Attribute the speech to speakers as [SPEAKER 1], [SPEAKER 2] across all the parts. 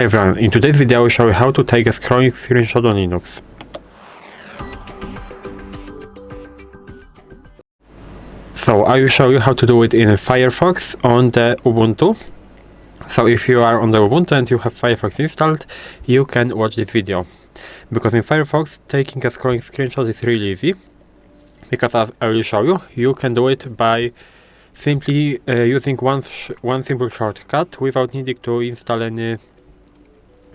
[SPEAKER 1] Hey everyone, in today's video I will show you how to take a scrolling screenshot on Linux. So I will show you how to do it in Firefox on the Ubuntu. So if you are on the Ubuntu and you have Firefox installed, you can watch this video. Because in Firefox, taking a scrolling screenshot is really easy. Because as I will show you, you can do it by simply using one simple shortcut without needing to install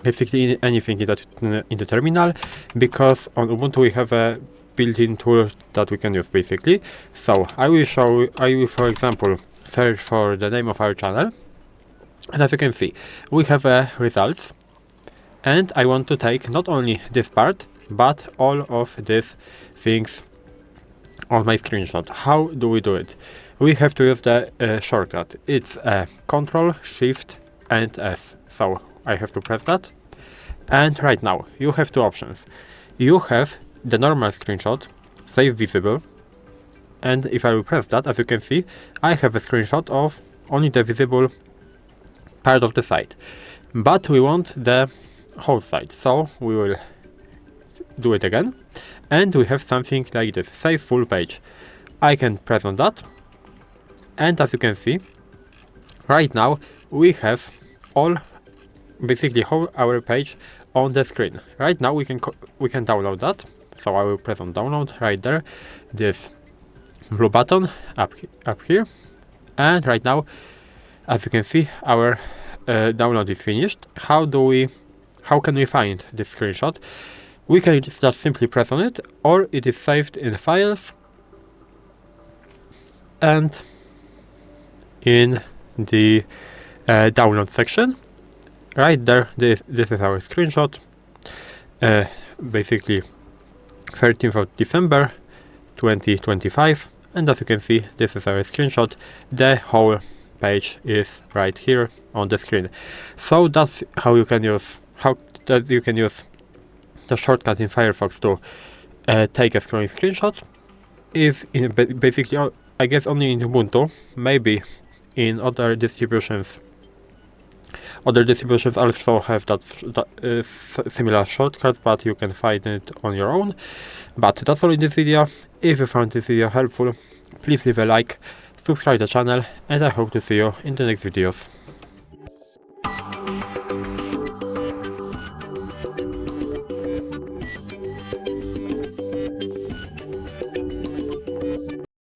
[SPEAKER 1] basically anything in the terminal, because on Ubuntu we have a built-in tool that we can use basically. So I will for example search for the name of our channel, and as you can see we have results, and I want to take not only this part but all of these things on my screenshot. How do we do it? We have to use the shortcut. It's Ctrl Shift and S. So I have to press that, and right now you have two options. You have the normal screenshot, save visible, and if I will press that, as you can see, I have a screenshot of only the visible part of the site, but we want the whole site, so we will do it again, and we have something like this, save full page. I can press on that, and as you can see, right now we have basically whole our page on the screen. Right now we can download that, so I will press on download right there, this blue button up here, and right now as you can see our download is finished. How can we find this screenshot? We can just simply press on it, or it is saved in files and in the download section. Right there, this is our screenshot, basically 13th of December 2025, and as you can see, this is our screenshot. The whole page is right here on the screen. So that's how you can use the shortcut in Firefox to take a scrolling screenshot. Basically, I guess only in Ubuntu, maybe in other distributions also have that similar shortcut, but you can find it on your own. But that's all in this video. If you found this video helpful, please leave a like, subscribe the channel, and I hope to see you in the next videos.